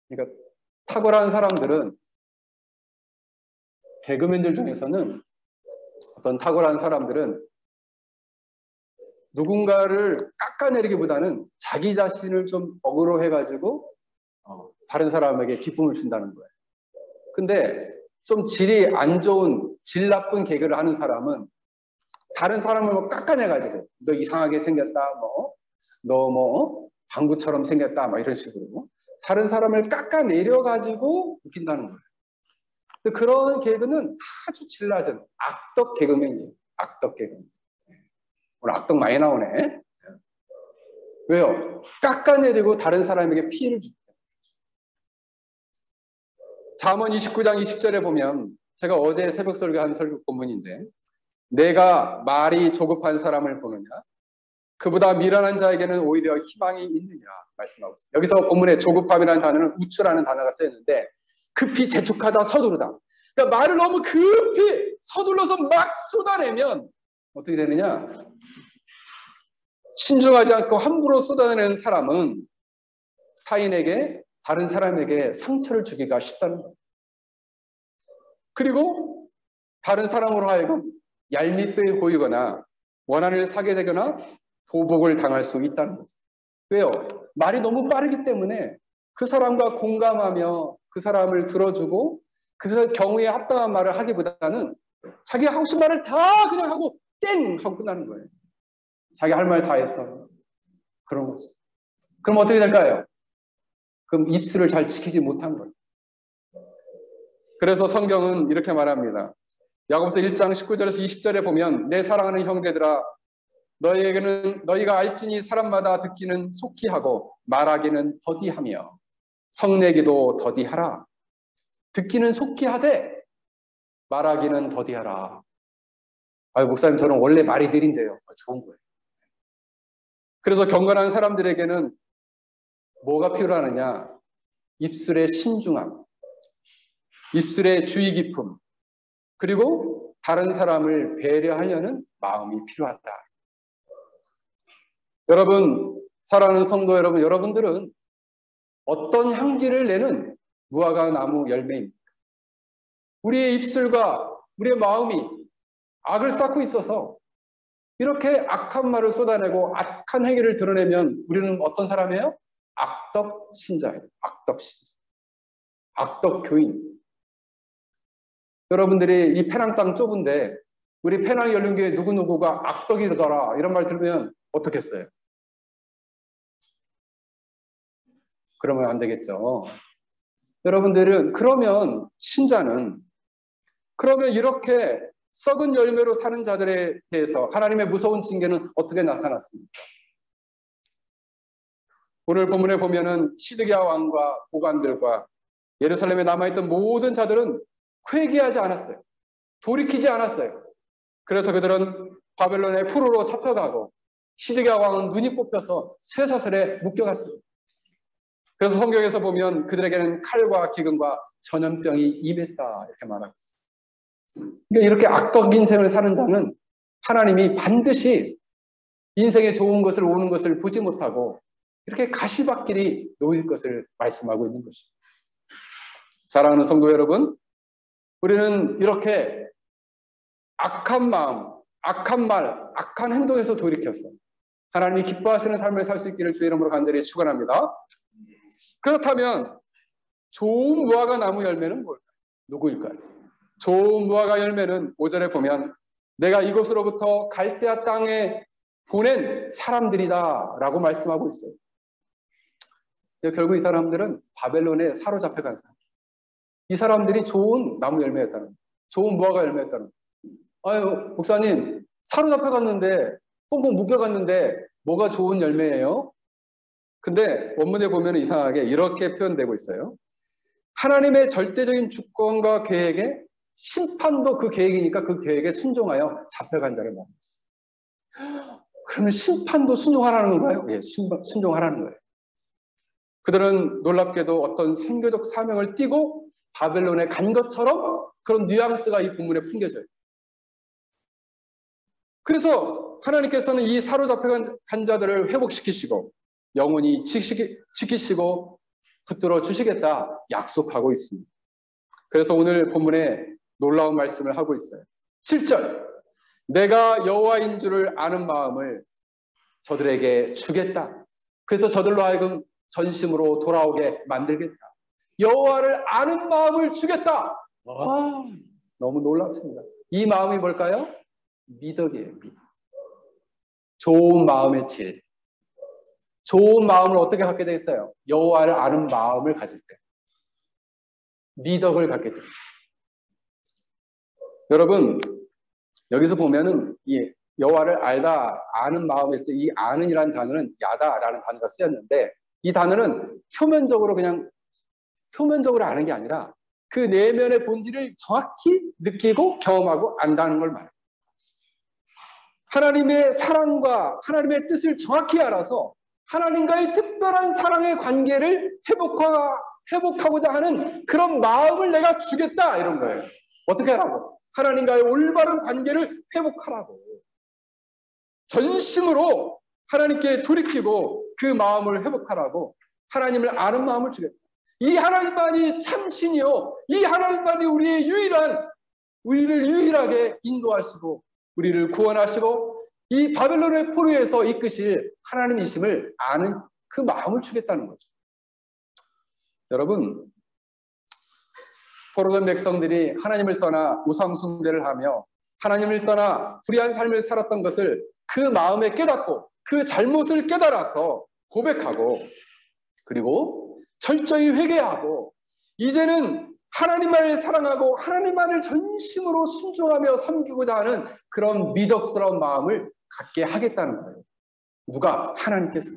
그러니까 탁월한 사람들은 개그맨들 중에서는 어떤 탁월한 사람들은 누군가를 깎아내리기보다는 자기 자신을 좀 억울로 해가지고 다른 사람에게 기쁨을 준다는 거예요. 근데 좀 질이 안 좋은, 질 나쁜 개그를 하는 사람은 다른 사람을 뭐 깎아내가지고 너 이상하게 생겼다, 너 방구처럼 생겼다, 막 이런 식으로 다른 사람을 깎아내려가지고 웃긴다는 거예요. 근데 그런 개그는 아주 질 낮은 악덕 개그맨이에요. 악덕 개그맨. 오늘 악덕 많이 나오네. 왜요? 깎아내리고 다른 사람에게 피해를 줍니다. 잠언 29장 20절에 보면 제가 어제 새벽 설교한 설교 본문인데 내가 말이 조급한 사람을 보느냐 그보다 미련한 자에게는 오히려 희망이 있느냐 말씀하고 있습니다. 여기서 본문에 조급함이라는 단어는 우추라는 단어가 쓰였는데 급히 재촉하다 서두르다. 그러니까 말을 너무 급히 서둘러서 막 쏟아내면 어떻게 되느냐? 신중하지 않고 함부로 쏟아내는 사람은 타인에게 다른 사람에게 상처를 주기가 쉽다는 거예요. 그리고 다른 사람으로 하여금 얄밉게 보이거나 원한을 사게 되거나 보복을 당할 수 있다는 거죠. 왜요? 말이 너무 빠르기 때문에 그 사람과 공감하며 그 사람을 들어주고 그 경우에 합당한 말을 하기보다는 자기가 하고 싶은 말을 다 그냥 하고 땡! 하고 끝나는 거예요. 자기 할 말 다 했어. 그런 거죠. 그럼 어떻게 될까요? 그럼 입술을 잘 지키지 못한 거예요. 그래서 성경은 이렇게 말합니다. 야고보서 1장 19절에서 20절에 보면 내 사랑하는 형제들아 너희에게는 너희가 알지니 사람마다 듣기는 속히 하고 말하기는 더디하며 성내기도 더디하라. 듣기는 속히 하되 말하기는 더디하라. 아유 목사님 저는 원래 말이 느린데요. 좋은 거예요. 그래서 경건한 사람들에게는 뭐가 필요하느냐? 입술의 신중함, 입술의 주의 깊음, 그리고 다른 사람을 배려하려는 마음이 필요하다. 여러분, 사랑하는 성도 여러분, 여러분들은 어떤 향기를 내는 무화과 나무 열매입니까? 우리의 입술과 우리의 마음이 악을 쌓고 있어서 이렇게 악한 말을 쏟아내고 악한 행위를 드러내면 우리는 어떤 사람이에요? 악덕 신자예요. 악덕 신자. 악덕 교인. 여러분들이 이 페낭 땅 좁은데 우리 페낭 열린교회 누구누구가 악덕이더라 이런 말 들으면 어떻겠어요? 그러면 안 되겠죠. 여러분들은 그러면 신자는 그러면 이렇게 썩은 열매로 사는 자들에 대해서 하나님의 무서운 징계는 어떻게 나타났습니까? 오늘 본문에 보면은 시드기야 왕과 고관들과 예루살렘에 남아있던 모든 자들은 회개하지 않았어요. 돌이키지 않았어요. 그래서 그들은 바벨론의 포로로 잡혀가고 시드기야 왕은 눈이 뽑혀서 쇠사슬에 묶여갔어요. 그래서 성경에서 보면 그들에게는 칼과 기근과 전염병이 임했다 이렇게 말하고 있어요. 그러니까 이렇게 악덕 인생을 사는 자는 하나님이 반드시 인생에 좋은 것을 오는 것을 보지 못하고 이렇게 가시밭길이 놓일 것을 말씀하고 있는 것입니다. 사랑하는 성도 여러분, 우리는 이렇게 악한 마음, 악한 말, 악한 행동에서 돌이켜서 하나님이 기뻐하시는 삶을 살 수 있기를 주의 이름으로 간절히 축원합니다. 그렇다면 좋은 무화과 나무 열매는 뭘까요? 누구일까요? 좋은 무화과 열매는 5절에 보면 내가 이곳으로부터 갈대아 땅에 보낸 사람들이다 라고 말씀하고 있어요. 결국 이 사람들은 바벨론에 사로잡혀간 사람. 이 사람들이 좋은 나무 열매였다는 거예요. 좋은 무화과 열매였다는 거예요. 아유, 목사님, 사로잡혀갔는데, 꽁꽁 묶여갔는데 뭐가 좋은 열매예요? 근데 원문에 보면 이상하게 이렇게 표현되고 있어요. 하나님의 절대적인 주권과 계획에 심판도 그 계획이니까 그 계획에 순종하여 잡혀간 자를 말하고 있어요. 그러면 심판도 순종하라는 건가요? 예, 순종하라는 거예요. 그들은 놀랍게도 어떤 선교적 사명을 띠고 바벨론에 간 것처럼 그런 뉘앙스가 이 본문에 풍겨져요. 그래서 하나님께서는 이 사로잡혀간 자들을 회복시키시고 영원히 지키시고 붙들어 주시겠다 약속하고 있습니다. 그래서 오늘 본문에 놀라운 말씀을 하고 있어요. 7절 내가 여호와인 줄을 아는 마음을 저들에게 주겠다. 그래서 저들로 하여금 전심으로 돌아오게 만들겠다. 여호와를 아는 마음을 주겠다. 너무 놀랍습니다. 이 마음이 뭘까요? 미덕이에요. 미덕. 좋은 마음의 질. 좋은 마음을 어떻게 갖게 돼 있어요? 여호와를 아는 마음을 가질 때. 미덕을 갖게 됩니다. 여러분, 여기서 보면은 이 여호와를 알다, 아는 마음일 때 이 아는이라는 단어는 야다라는 단어가 쓰였는데 이 단어는 표면적으로 그냥 표면적으로 아는 게 아니라 그 내면의 본질을 정확히 느끼고 경험하고 안다는 걸 말해요. 하나님의 사랑과 하나님의 뜻을 정확히 알아서 하나님과의 특별한 사랑의 관계를 회복하고자 하는 그런 마음을 내가 주겠다 이런 거예요. 어떻게 하라고? 하나님과의 올바른 관계를 회복하라고. 전심으로 하나님께 돌이키고 그 마음을 회복하라고 하나님을 아는 마음을 주겠다. 이 하나님만이 참신이요. 이 하나님만이 우리를 유일하게 인도하시고 우리를 구원하시고 이 바벨론의 포로에서 이끄실 하나님이심을 아는 그 마음을 주겠다는 거죠. 여러분, 포로된 백성들이 하나님을 떠나 우상 숭배를 하며 하나님을 떠나 불의한 삶을 살았던 것을 그 마음에 깨닫고 그 잘못을 깨달아서 고백하고 그리고 철저히 회개하고 이제는 하나님만을 사랑하고 하나님만을 전심으로 순종하며 섬기고자 하는 그런 미덕스러운 마음을 갖게 하겠다는 거예요. 누가? 하나님께서.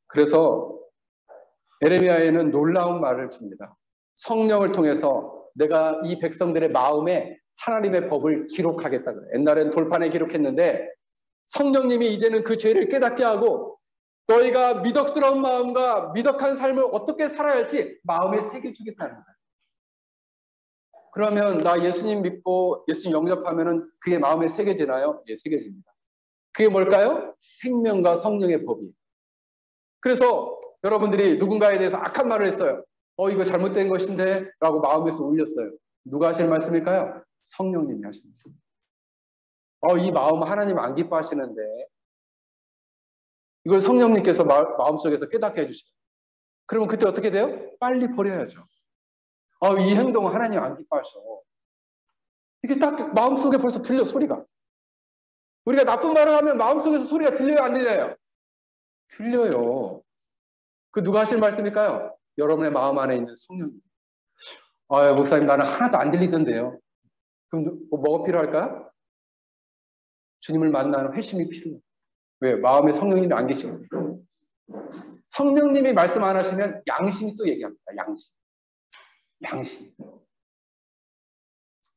그래서 에레미야에는 놀라운 말을 줍니다. 성령을 통해서 내가 이 백성들의 마음에 하나님의 법을 기록하겠다 그래요. 옛날엔 돌판에 기록했는데 성령님이 이제는 그 죄를 깨닫게 하고 너희가 미덕스러운 마음과 미덕한 삶을 어떻게 살아야 할지 마음에 새겨주겠다는 거예요. 그러면 나 예수님 믿고 예수님 영접하면은 그게 마음에 새겨지나요? 예, 새겨집니다. 그게 뭘까요? 생명과 성령의 법이에요. 그래서 여러분들이 누군가에 대해서 악한 말을 했어요. 이거 잘못된 것인데 라고 마음에서 울렸어요. 누가 하실 말씀일까요? 성령님이 하십니다. 이 마음 하나님 안 기뻐하시는데 이걸 성령님께서 마음속에서 깨닫게 해주시죠. 그러면 그때 어떻게 돼요? 빨리 버려야죠. 이 행동은 하나님 안 기뻐하셔. 이게 딱 마음속에 벌써 들려, 소리가. 우리가 나쁜 말을 하면 마음속에서 소리가 들려요, 안 들려요? 들려요. 그 누가 하실 말씀일까요? 여러분의 마음 안에 있는 성령님. 목사님 나는 하나도 안 들리던데요. 그럼 뭐가 필요할까요? 주님을 만나는 회심이 필요해요. 왜? 마음에 성령님이 안 계시거든요. 성령님이 말씀 안 하시면 양심이 또 얘기합니다. 양심.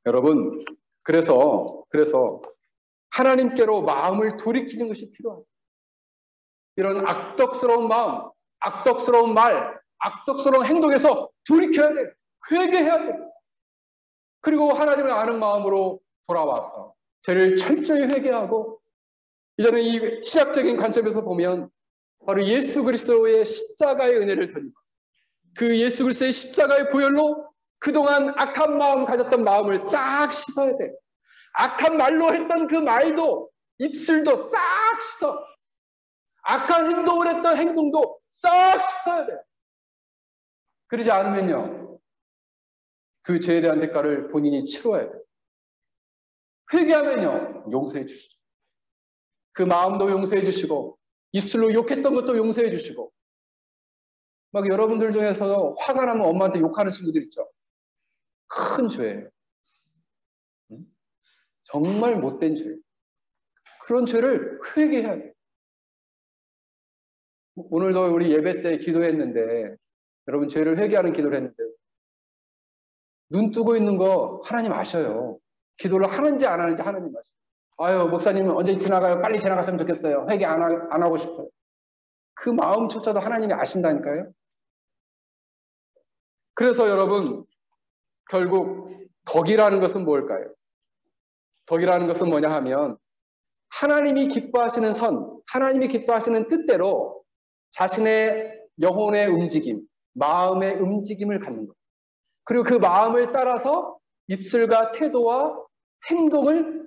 여러분, 그래서 하나님께로 마음을 돌이키는 것이 필요합니다. 이런 악덕스러운 마음, 악덕스러운 말, 악덕스러운 행동에서 돌이켜야 돼요. 회개해야 돼요. 그리고 하나님을 아는 마음으로 돌아와서 죄를 철저히 회개하고, 이제는 이 신학적인 관점에서 보면 바로 예수 그리스도의 십자가의 은혜를 덧입어서 그 예수 그리스도의 십자가의 보혈로 그동안 악한 마음 가졌던 마음을 싹 씻어야 돼. 악한 말로 했던 그 말도, 입술도 싹 씻어. 악한 행동을 했던 행동도 싹 씻어야 돼. 그러지 않으면요, 그 죄에 대한 대가를 본인이 치러야 돼. 회개하면요, 용서해 주시죠. 그 마음도 용서해 주시고, 입술로 욕했던 것도 용서해 주시고, 막 여러분들 중에서 화가 나면 엄마한테 욕하는 친구들 있죠. 큰 죄예요. 정말 못된 죄. 그런 죄를 회개해야 돼요. 오늘도 우리 예배 때 기도했는데, 여러분 죄를 회개하는 기도를 했는데, 눈 뜨고 있는 거 하나님 아셔요. 기도를 하는지 안 하는지 하나님 아셔요. 목사님은 언제 지나가요? 빨리 지나갔으면 좋겠어요. 회개 안 하고 싶어요. 그 마음조차도 하나님이 아신다니까요. 그래서 여러분, 결국 덕이라는 것은 뭘까요? 덕이라는 것은 뭐냐 하면, 하나님이 기뻐하시는 선, 하나님이 기뻐하시는 뜻대로 자신의 영혼의 움직임, 마음의 움직임을 갖는 것. 그리고 그 마음을 따라서 입술과 태도와 행동을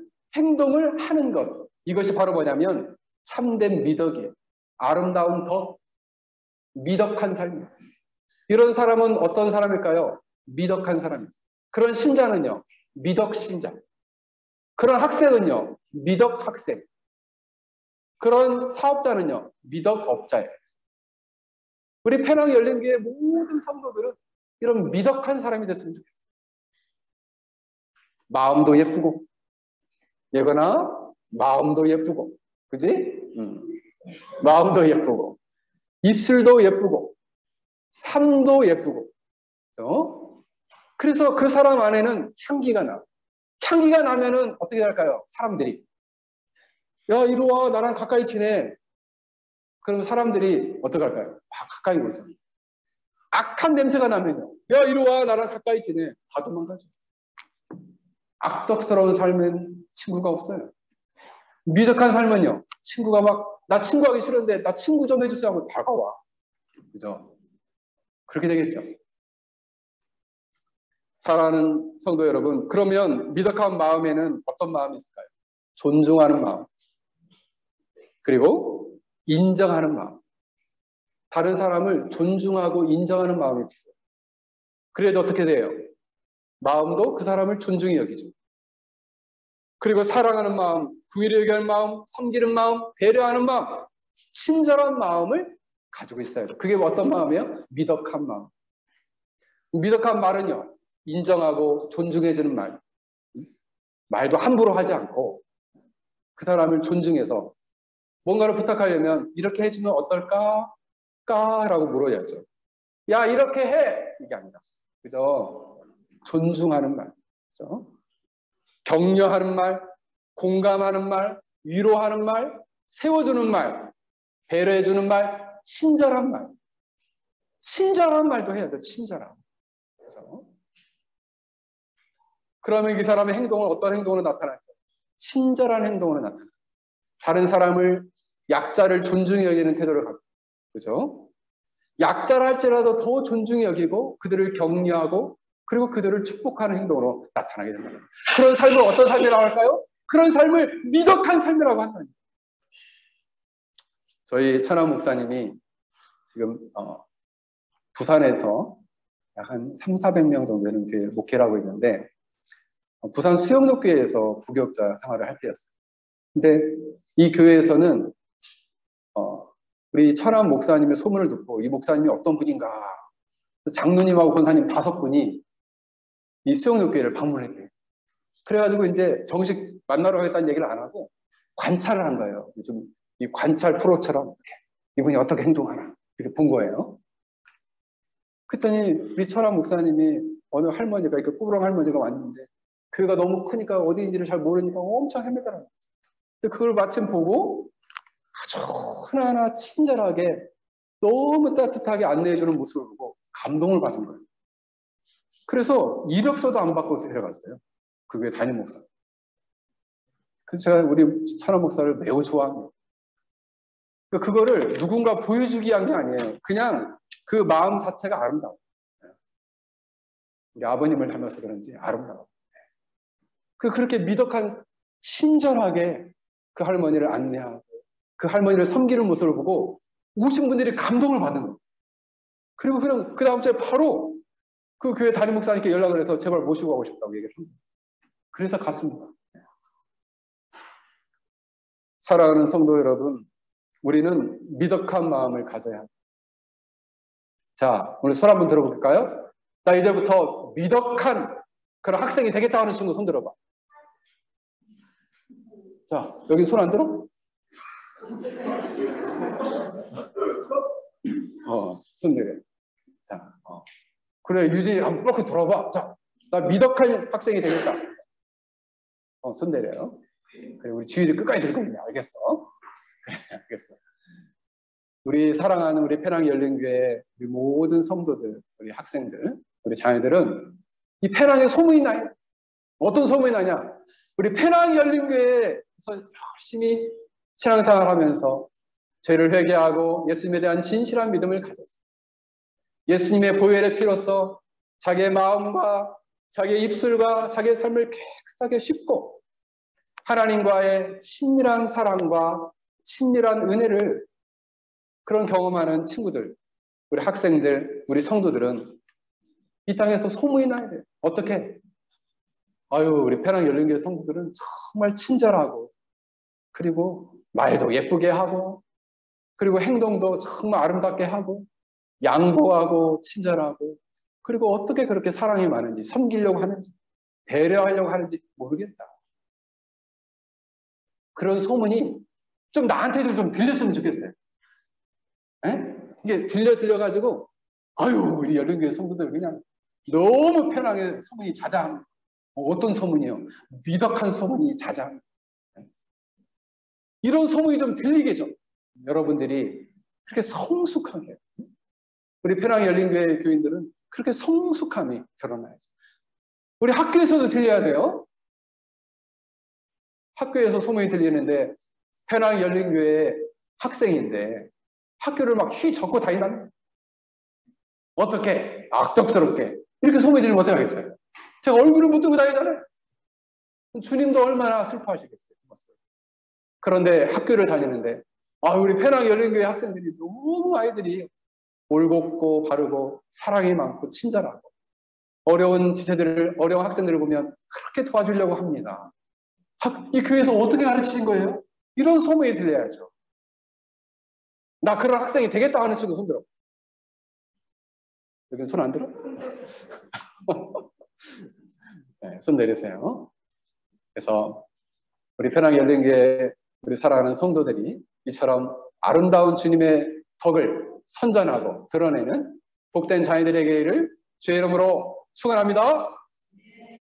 하는 것. 이것이 바로 뭐냐면 참된 미덕이에요. 아름다운 덕, 미덕한 삶. 이런 사람은 어떤 사람일까요? 미덕한 사람이죠. 그런 신자는요, 미덕 신자. 그런 학생은요, 미덕 학생. 그런 사업자는요, 미덕 업자예요. 우리 페낭 열린교회 모든 성도들은 이런 미덕한 사람이 됐으면 좋겠어요. 마음도 예쁘고, 예거나 마음도 예쁘고, 그지? 마음도 예쁘고, 입술도 예쁘고, 삶도 예쁘고, 그렇죠? 그래서 그 사람 안에는 향기가 나. 향기가 나면은 어떻게 할까요? 사람들이 야 이리 와 나랑 가까이 지내. 그럼 사람들이 어떻게 할까요? 가까이 오죠. 악한 냄새가 나면요. 야 이리 와 나랑 가까이 지내. 다 도망가죠. 악덕스러운 삶은 친구가 없어요. 미덕한 삶은요. 친구가 막 나 친구하기 싫은데 나 친구 좀 해주세요 하고 다가와. 그죠? 그렇게 되겠죠. 사랑하는 성도 여러분, 그러면 미덕한 마음에는 어떤 마음이 있을까요? 존중하는 마음, 그리고 인정하는 마음. 다른 사람을 존중하고 인정하는 마음이 필요해요. 그래야지 어떻게 돼요? 마음도 그 사람을 존중히 여기죠. 그리고 사랑하는 마음, 긍휼히 여기는 마음, 섬기는 마음, 배려하는 마음, 친절한 마음을 가지고 있어야 돼요. 그게 어떤 마음이에요? 미덕한 마음. 미덕한 말은요, 인정하고 존중해주는 말. 말도 함부로 하지 않고 그 사람을 존중해서 뭔가를 부탁하려면 이렇게 해주면 어떨까? 라고 물어야죠. 야 이렇게 해! 이게 아니라 그죠? 존중하는 말, 그죠? 격려하는 말, 공감하는 말, 위로하는 말, 세워주는 말, 배려해주는 말, 친절한 말. 친절한 말도 해야 돼요. 친절한. 그죠? 그러면 이 사람의 행동은 어떤 행동으로 나타날까요? 친절한 행동으로 나타나요. 다른 사람을, 약자를 존중히 여기는 태도를 갖고, 그죠? 약자라 할지라도 더 존중히 여기고 그들을 격려하고 그리고 그들을 축복하는 행동으로 나타나게 된다. 그런 삶을 어떤 삶이라고 할까요? 그런 삶을 미덕한 삶이라고 한다. 저희 천안 목사님이 지금 부산에서 약 한 300~400명 정도 되는 교회를 목회를 하고 있는데 부산 수영록교회에서 부교육자 생활을 할 때였어요. 근데 이 교회에서는 우리 천안 목사님의 소문을 듣고 이 목사님이 어떤 분인가, 장로님하고 권사님 5분이 이 수영록교회를 방문했대요. 그래가지고 이제 정식 만나러 가겠다는 얘기를 안 하고 관찰을 한 거예요. 요즘 이 관찰 프로처럼 이분이 어떻게 행동하나 이렇게 본 거예요. 그랬더니 우리 천안 목사님이 어느 할머니가, 이렇게 꾸부렁 할머니가 왔는데 교회가 너무 크니까 어디인지를 잘 모르니까 엄청 헤매더라고요. 근데 그걸 마침 보고 아주 하나하나 친절하게 너무 따뜻하게 안내해주는 모습을 보고 감동을 받은 거예요. 그래서 이력서도 안 받고 데려갔어요. 그 교회 담임 목사. 그래서 제가 우리 천안 목사를 매우 좋아합니다. 그거를 누군가 보여주기 위한 게 아니에요. 그냥 그 마음 자체가 아름다워요. 우리 아버님을 닮아서 그런지 아름다워요. 그렇게 미덕한, 친절하게 그 할머니를 안내하고 그 할머니를 섬기는 모습을 보고 오신 분들이 감동을 받는 거예요. 그리고 그냥 그 다음 주에 바로 그 교회 담임 목사님께 연락을 해서 제발 모시고 가고 싶다고 얘기를 합니다. 그래서 갔습니다. 사랑하는 성도 여러분, 우리는 미덕한 마음을 가져야 합니다. 자, 오늘 손 한번 들어볼까요? 나 이제부터 미덕한 그런 학생이 되겠다 하는 친구 손 들어봐. 자, 여기 손 안 들어? 손 내려. 자, 그래, 유진이 한번 뻗고 들어봐. 자, 나 미덕한 학생이 되겠다. 손 내려요. 그래, 우리 주의를 끝까지 들고 있네. 알겠어? 그래, 알겠어. 우리 사랑하는 우리 페낭 열린교회 우리 모든 성도들, 우리 학생들, 우리 자녀들은 이 페낭에 소문이 나요. 어떤 소문이 나냐? 우리 페낭 열린교회에서 열심히 신앙생활 하면서 죄를 회개하고 예수님에 대한 진실한 믿음을 가졌어요. 예수님의 보혈의 피로써 자기의 마음과 자기의 입술과 자기의 삶을 깨끗하게 씻고 하나님과의 친밀한 사랑과 친밀한 은혜를 그런 경험하는 친구들, 우리 학생들, 우리 성도들은 이 땅에서 소문이 나야 돼요. 어떻게? 아유, 우리 페낭 열린교회 성도들은 정말 친절하고 그리고 말도 예쁘게 하고 그리고 행동도 정말 아름답게 하고 양보하고 친절하고 그리고 어떻게 그렇게 사랑이 많은지, 섬기려고 하는지, 배려하려고 하는지 모르겠다. 그런 소문이 좀 나한테도 좀 들렸으면 좋겠어요. 에? 이게 들려가지고 아유, 우리 열린교회 성도들 그냥 너무 편하게 소문이 자자합니다. 어떤 소문이요? 미덕한 소문이 자자합니다. 이런 소문이 좀 들리게 좀 여러분들이 그렇게 성숙하게, 우리 페낭 열린교회 교인들은 그렇게 성숙함이 드러나야죠. 우리 학교에서도 들려야 돼요. 학교에서 소문이 들리는데 페낭 열린교회 학생인데 학교를 막 휘젓고 다닌다는, 어떻게 악덕스럽게 이렇게 소문이 들리면 어떻게 하겠어요? 제가 얼굴을 못 들고 다니잖아요. 주님도 얼마나 슬퍼하시겠어요. 그런데 학교를 다니는데 우리 페낭 열린교회 학생들이 너무 아이들이 올곧고 바르고 사랑이 많고 친절하고 어려운 지체들을, 어려운 학생들을 보면 그렇게 도와주려고 합니다. 이 교회에서 어떻게 가르치신 거예요? 이런 소문이 들려야죠. 나 그런 학생이 되겠다 하는 친구 손 들어. 여기 손 안 들어? 네, 손 내리세요. 그래서 우리 페낭 열린교회 우리 사랑하는 성도들이 이처럼 아름다운 주님의 덕을 선전하고 드러내는 복된 자녀들에게를 주의 이름으로 축원합니다.